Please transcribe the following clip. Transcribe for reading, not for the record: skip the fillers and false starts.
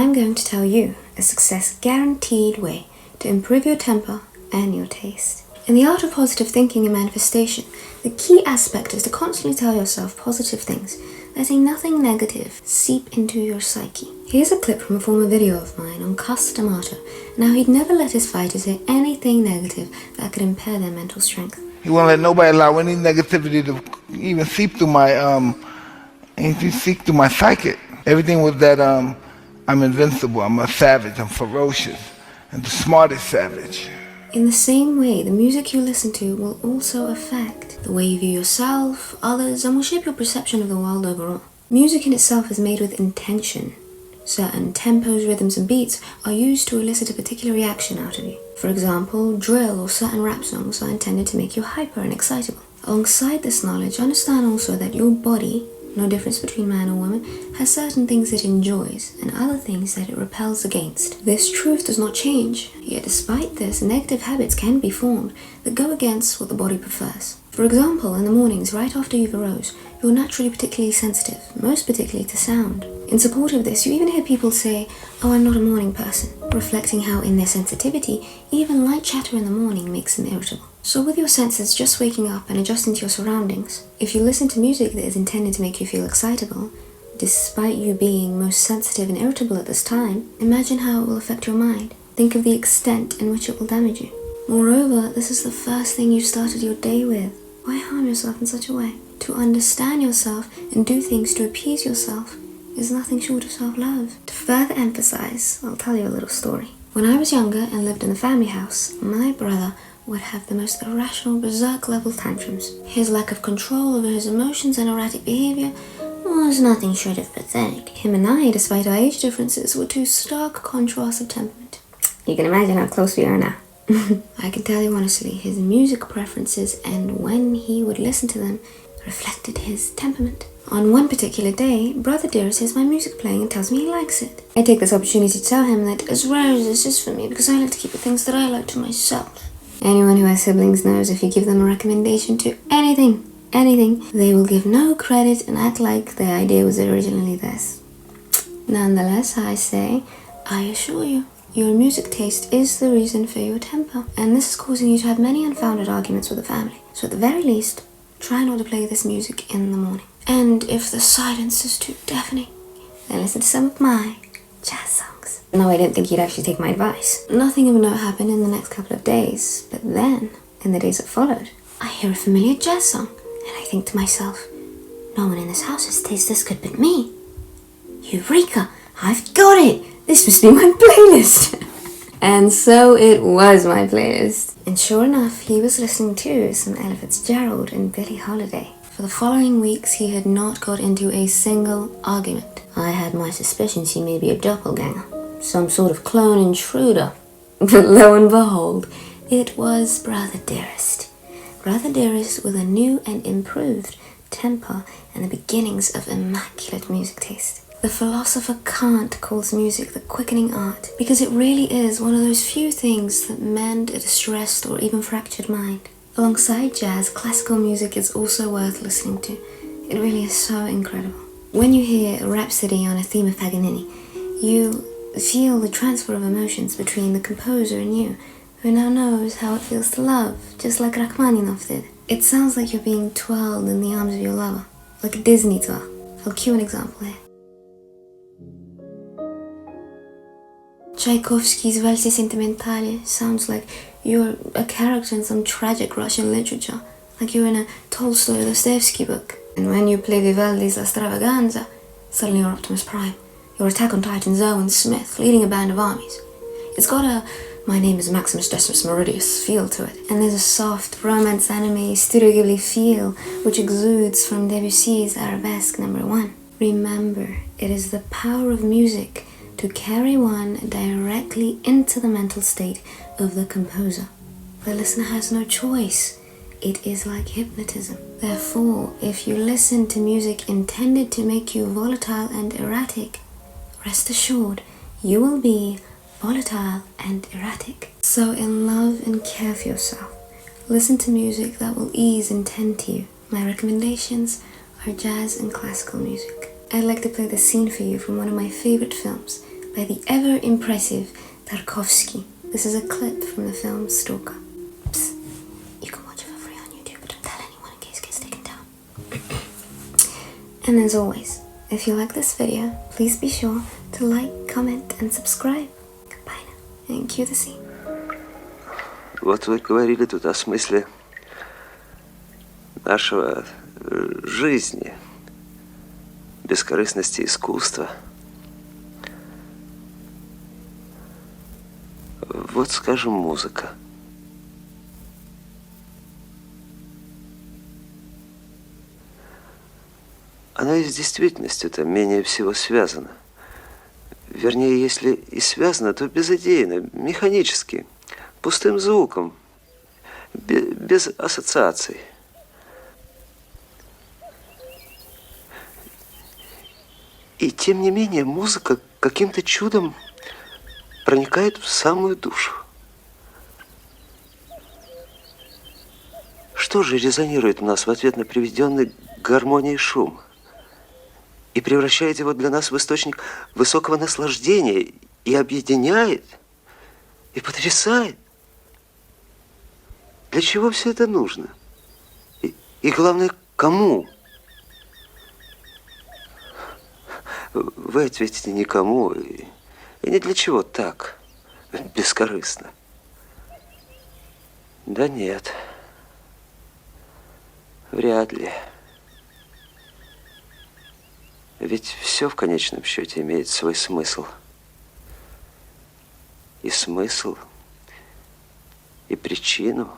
I'm going to tell you a success guaranteed way to improve your temper and your taste. In the art of positive thinking and manifestation, the key aspect is to constantly tell yourself positive things, letting nothing negative seep into your psyche. Here's a clip from a former video of mine on Customato and how he'd never let his fighters say anything negative that could impair their mental strength. He won't let nobody allow any negativity to even seep through my psychic. Everything was that I'm invincible, I'm a savage, I'm ferocious, and the smartest savage. In the same way, the music you listen to will also affect the way you view yourself, others, and will shape your perception of the world overall. Music in itself is made with intention. Certain tempos, rhythms, and beats are used to elicit a particular reaction out of you. For example, drill or certain rap songs are intended to make you hyper and excitable. Alongside this knowledge, understand also that your body, no difference between man or woman, has certain things it enjoys and other things that it repels against. This truth does not change, yet despite this, negative habits can be formed that go against what the body prefers. For example, in the mornings right after you've arose, you're naturally particularly sensitive, most particularly to sound. In support of this, you even hear people say, "Oh, I'm not a morning person," reflecting how in their sensitivity, even light chatter in the morning makes them irritable. So with your senses just waking up and adjusting to your surroundings, if you listen to music that is intended to make you feel excitable, despite you being most sensitive and irritable at this time, imagine how it will affect your mind. Think of the extent in which it will damage you. Moreover, this is the first thing you started your day with. Why harm yourself in such a way? To understand yourself and do things to appease yourself is nothing short of self-love. To further emphasize, I'll tell you a little story. When I was younger and lived in a family house, my brother would have the most irrational berserk level tantrums. His lack of control over his emotions and erratic behavior was nothing short of pathetic. Him and I, despite our age differences, were two stark contrasts of temperament. You can imagine how close we are now. I can tell you honestly, his music preferences and when he would listen to them reflected his temperament. On one particular day, Brother Dearest hears my music playing and tells me he likes it. I take this opportunity to tell him that as rare as this is for me because I like to keep the things that I like to myself. Anyone who has siblings knows if you give them a recommendation to anything, they will give no credit and act like the idea was originally theirs. Nonetheless, I say, I assure you, your music taste is the reason for your temper, and this is causing you to have many unfounded arguments with the family. So at the very least, try not to play this music in the morning. And if the silence is too deafening, then listen to some of my jazz songs. No, I didn't think you'd actually take my advice. Nothing of note happened in the next couple of days, but then, in the days that followed, I hear a familiar jazz song, and I think to myself, no one in this house has tastes this good but me. Eureka! I've got it! This must be my playlist! And so it was my playlist. And sure enough, he was listening to some Ella Fitzgerald and Billie Holiday. For the following weeks, he had not got into a single argument. I had my suspicions he may be a doppelganger, some sort of clone intruder. But lo and behold, it was Brother Dearest. Brother Dearest with a new and improved temper and the beginnings of immaculate music taste. The philosopher Kant calls music the quickening art because it really is one of those few things that mend a distressed or even fractured mind. Alongside jazz, classical music is also worth listening to. It really is so incredible. When you hear a rhapsody on a theme of Paganini, you feel the transfer of emotions between the composer and you, who now knows how it feels to love, just like Rachmaninoff did. It sounds like you're being twirled in the arms of your lover, like a Disney twirl. I'll cue an example here. Tchaikovsky's Valse Sentimentale sounds like you're a character in some tragic Russian literature, like you're in a Tolstoy or Dostoevsky book. And when you play Vivaldi's La Stravaganza, suddenly you're Optimus Prime. You're Attack on Titan's Owen Smith, leading a band of armies. It's got a "My name is Maximus Decimus Meridius" feel to it, and there's a soft romance anime Studio Ghibli feel which exudes from Debussy's Arabesque No. 1. Remember, it is the power of music to carry one directly into the mental state of the composer. The listener has no choice. It is like hypnotism. Therefore, if you listen to music intended to make you volatile and erratic, rest assured you will be volatile and erratic. So in love and care for yourself, listen to music that will ease and tend to you. My recommendations are jazz and classical music. I'd like to play the scene for you from one of my favorite films, by the ever-impressive Tarkovsky. This is a clip from the film Stalker. Psst. You can watch it for free on YouTube, but don't tell anyone in case it gets taken down. And as always, if you like this video, please be sure to like, comment, and subscribe. Bye now, and cue the scene. Вот вы говорили тут о смысле нашего жизни, бескорыстности искусства. Вот, скажем, музыка. Она и с действительностью-то менее всего связана. Вернее, если и связана, то безыдейно, механически, пустым звуком, без ассоциаций. И тем не менее музыка каким-то чудом проникает в самую душу. Что же резонирует у нас в ответ на приведенный к гармонии шум и превращает его для нас в источник высокого наслаждения и объединяет, и потрясает? Для чего все это нужно? И главное, кому? Вы ответите никому и ни для чего так, бескорыстно. Да нет, вряд ли. Ведь все в конечном счете имеет свой смысл. И смысл, и причину.